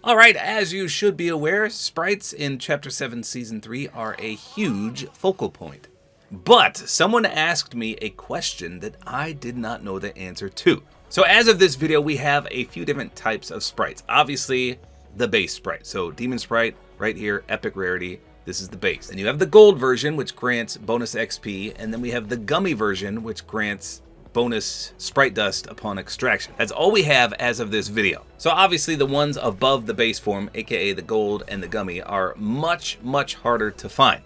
Alright, as you should be aware, sprites in Chapter 7 Season 3 are a huge focal point. But someone asked me a question that I did not know the answer to. So as of this video, we have a few different types of sprites. Obviously, the base sprite. So Demon Sprite, right here, epic rarity. This is the base. And you have the gold version, which grants bonus XP. And then we have the gummy version, which grants bonus sprite dust upon extraction. That's all we have as of this video. So obviously the ones above the base form, aka the gold and the gummy, are much harder to find.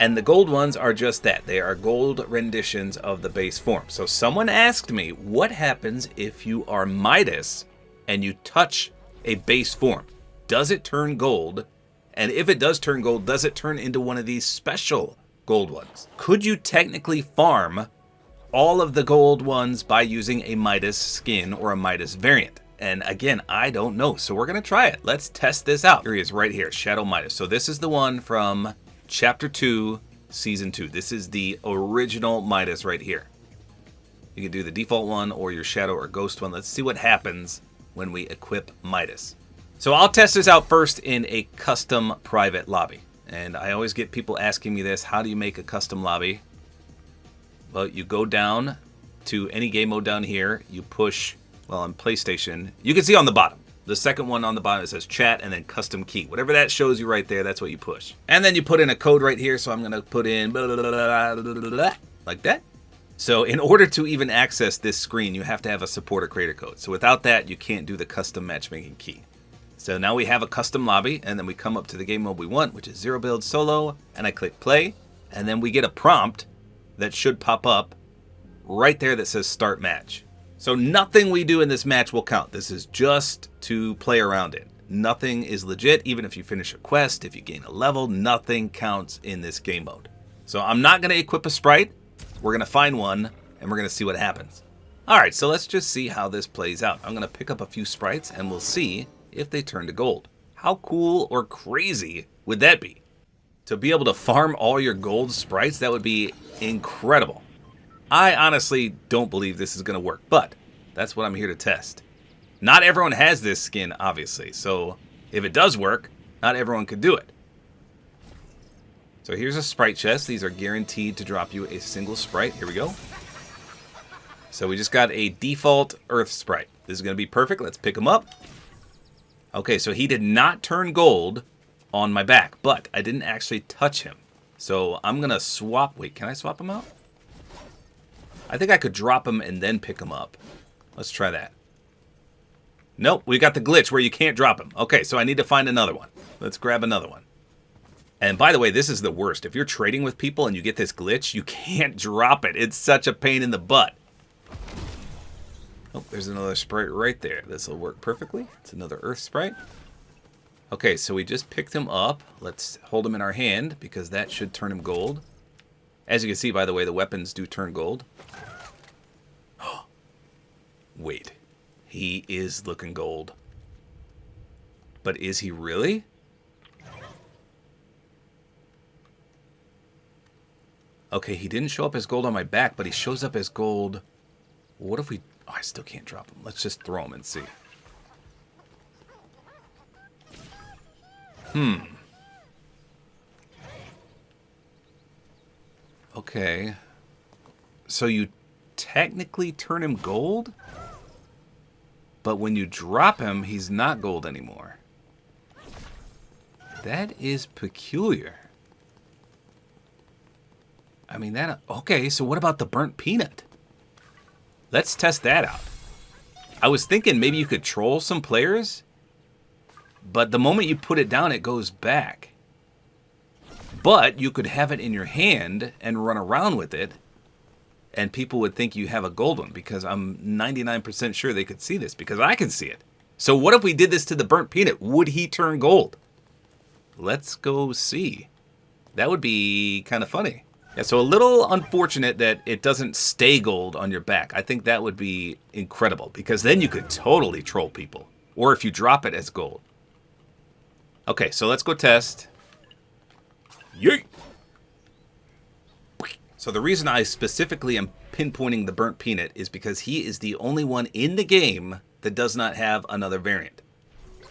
And the gold ones are just that. They are gold renditions of the base form. So someone asked me, what happens if you are Midas and you touch a base form? Does it turn gold? And if it does turn gold, does it turn into one of these special gold ones? Could you technically farm all of the gold ones by using a Midas skin or a Midas variant? And again, I don't know, so we're gonna try it. Let's test this out. Here he is right here, Shadow Midas. So this is the one from Chapter 2, Season 2. This is the original Midas right here. You can do the default one or your Shadow or Ghost one. Let's see what happens when we equip Midas. So I'll test this out first in a custom private lobby. And I always get people asking me this, how do you make a custom lobby? Well, you go down to any game mode down here, you push, well, on PlayStation, you can see on the bottom. The second one on the bottom, it says chat and then custom key. Whatever that shows you right there, that's what you push. And then you put in a code right here, so I'm gonna put in blah, blah, blah, blah, blah, blah, blah, like that. So in order to even access this screen, you have to have a Support-A-Creator Code. So without that, you can't do the custom matchmaking key. So now we have a custom lobby, and then we come up to the game mode we want, which is Zero Build Solo, and I click play, and then we get a prompt that should pop up right there that says Start Match. So nothing we do in this match will count. This is just to play around in. Nothing is legit, even if you finish a quest, if you gain a level, nothing counts in this game mode. So I'm not going to equip a sprite, we're going to find one, and we're going to see what happens. Alright, so let's just see how this plays out. I'm going to pick up a few sprites, and we'll see if they turn to gold. How cool or crazy would that be? To be able to farm all your gold sprites, that would be incredible. I honestly don't believe this is going to work, but that's what I'm here to test. Not everyone has this skin, obviously, so if it does work, not everyone could do it. So here's a sprite chest. These are guaranteed to drop you a single sprite. Here we go. So we just got a default earth sprite. This is going to be perfect. Let's pick him up. Okay, so he did not turn gold on my back, but I didn't actually touch him. So I'm going to swap. Wait, can I swap him out? I think I could drop him and then pick him up. Let's try that. Nope, we got the glitch where you can't drop him. Okay, so I need to find another one. Let's grab another one. And by the way, this is the worst. If you're trading with people and you get this glitch, you can't drop it. It's such a pain in the butt. Oh, there's another sprite right there. This will work perfectly. It's another earth sprite. Okay, so we just picked him up. Let's hold him in our hand because that should turn him gold. As you can see, by the way, the weapons do turn gold. Wait, he is looking gold. But is he really? Okay, he didn't show up as gold on my back, but he shows up as gold. What if we... Oh, I still can't drop him. Let's just throw him and see. Okay. So you technically turn him gold? But when you drop him, he's not gold anymore. That is peculiar. I mean, that... Okay, so what about the burnt peanut? Let's test that out. I was thinking maybe you could troll some players, but the moment you put it down, it goes back. But you could have it in your hand and run around with it, and people would think you have a gold one, because I'm 99% sure they could see this, because I can see it. So what if we did this to the burnt peanut? Would he turn gold? Let's go see. That would be kind of funny. Yeah, so a little unfortunate that it doesn't stay gold on your back. I think that would be incredible, because then you could totally troll people. Or if you drop it as gold. Okay, so let's go test. Yeet! So the reason I specifically am pinpointing the burnt peanut is because he is the only one in the game that does not have another variant.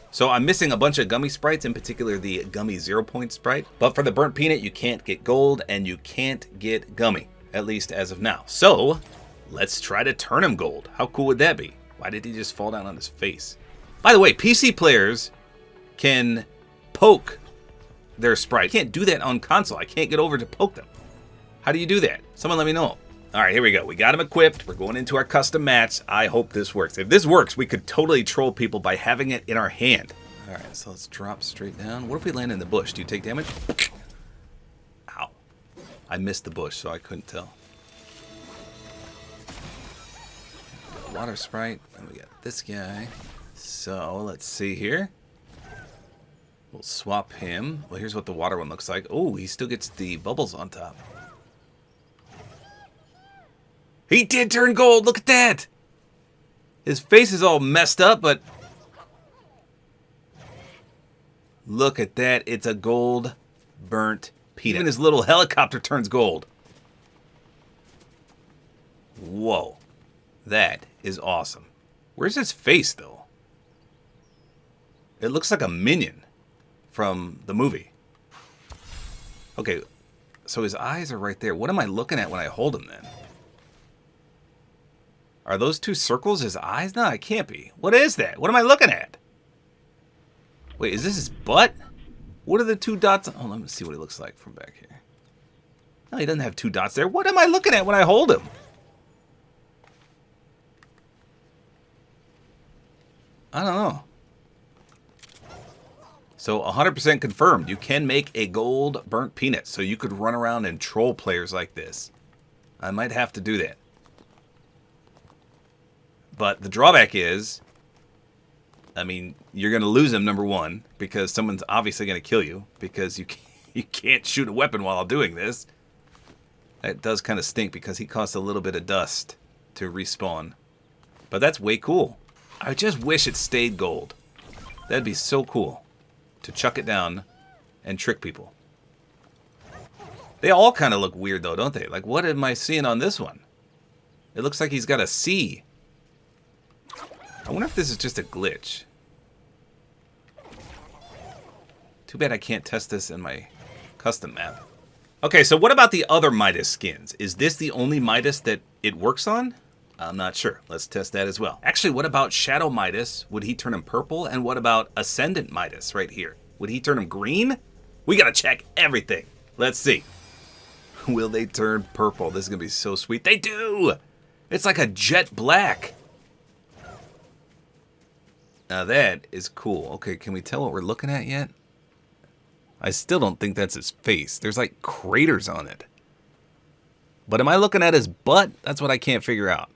So I'm missing a bunch of gummy sprites, in particular the gummy 0-point sprite. But for the burnt peanut, you can't get gold and you can't get gummy, at least as of now. So let's try to turn him gold. How cool would that be? Why did he just fall down on his face? By the way, PC players can poke their sprite. I can't do that on console. I can't get over to poke them. How do you do that? Someone let me know. All right, here we go. We got him equipped. We're going into our custom match. I hope this works. If this works, we could totally troll people by having it in our hand. All right, so let's drop straight down. What if we land in the bush? Do you take damage? Ow. I missed the bush, so I couldn't tell. Water sprite. And we got this guy. So let's see here. We'll swap him. Well, here's what the water one looks like. Oh, he still gets the bubbles on top. He did turn gold. Look at that. His face is all messed up, but look at that. It's a gold burnt peanut. Even his little helicopter turns gold. Whoa. That is awesome. Where's his face, though? It looks like a minion from the movie. Okay, so his eyes are right there. What am I looking at when I hold him, then? Are those two circles his eyes? No, it can't be. What is that? What am I looking at? Wait, is this his butt? What are the two dots? Oh, let me see what he looks like from back here. No, he doesn't have two dots there. What am I looking at when I hold him? I don't know. So 100% confirmed. You can make a gold burnt peanut. So you could run around and troll players like this. I might have to do that. But the drawback is, I mean, you're going to lose him, number one, because someone's obviously going to kill you because you can't shoot a weapon while doing this. That does kind of stink because he costs a little bit of dust to respawn. But that's way cool. I just wish it stayed gold. That'd be so cool to chuck it down and trick people. They all kind of look weird, though, don't they? Like, what am I seeing on this one? It looks like he's got a C. I wonder if this is just a glitch. Too bad I can't test this in my custom map. Okay, so what about the other Midas skins? Is this the only Midas that it works on? I'm not sure. Let's test that as well. Actually, what about Shadow Midas? Would he turn him purple? And what about Ascendant Midas right here? Would he turn him green? We gotta check everything. Let's see. Will they turn purple? This is gonna be so sweet. They do! It's like a jet black. Now that is cool. Okay, can we tell what we're looking at yet? I still don't think that's his face. There's like craters on it. But am I looking at his butt? That's what I can't figure out.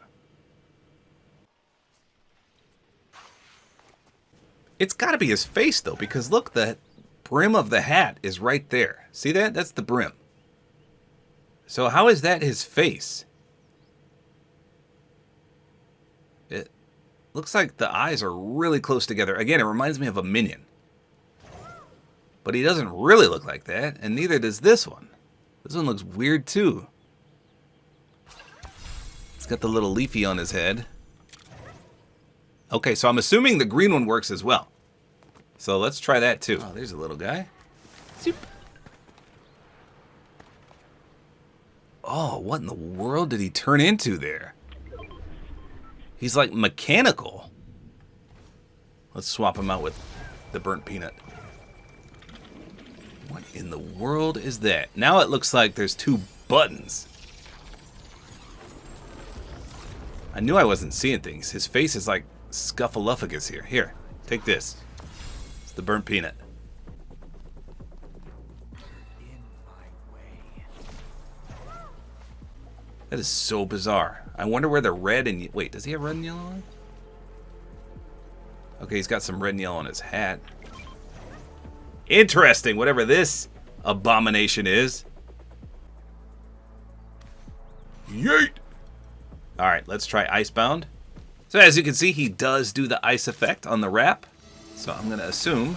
It's got to be his face, though, because look, the brim of the hat is right there. See that? That's the brim. So how is that his face? It looks like the eyes are really close together. Again, it reminds me of a minion. But he doesn't really look like that, and neither does this one. This one looks weird, too. It's got the little leafy on his head. Okay, so I'm assuming the green one works as well. So let's try that, too. Oh, there's a little guy. Zoop. Oh, what in the world did he turn into there? He's like mechanical. Let's swap him out with the burnt peanut. What in the world is that? Now it looks like there's two buttons. I knew I wasn't seeing things. His face is like scuffaluffagus here. Here, take this. It's the burnt peanut. That is so bizarre. I wonder where the red and... Wait, does he have red and yellow on? Okay, he's got some red and yellow on his hat. Interesting, whatever this abomination is. Yeet! Alright, let's try Icebound. So as you can see, he does do the ice effect on the wrap. So I'm going to assume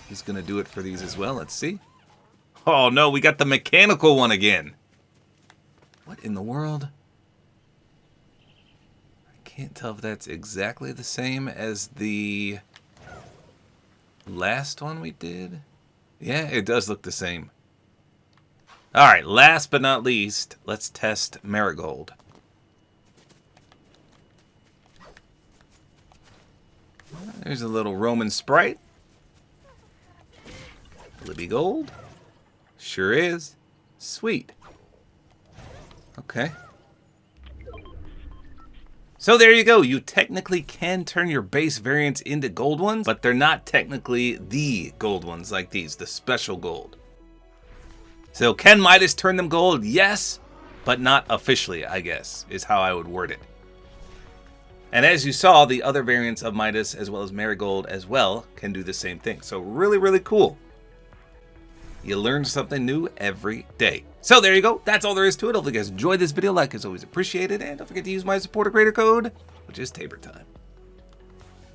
he's going to do it for these as well. Let's see. Oh no, we got the mechanical one again. What in the world? I Can't tell if that's exactly the same as the last one we did. Yeah, it does look the same. All right, last but not least, let's test Marigold. There's a little Roman sprite. Libby Gold. Sure is. Sweet. Okay. So there you go. You technically can turn your base variants into gold ones, but they're not technically the gold ones like these, the special gold. So can Midas turn them gold? Yes, but not officially, I guess, is how I would word it. And as you saw, the other variants of Midas, as well as Marigold as well, can do the same thing. So really, really cool. You learn something new every day. So there you go. That's all there is to it. Hopefully you guys enjoyed this video. Like is always appreciated. And don't forget to use my supporter creator code, which is tabortime.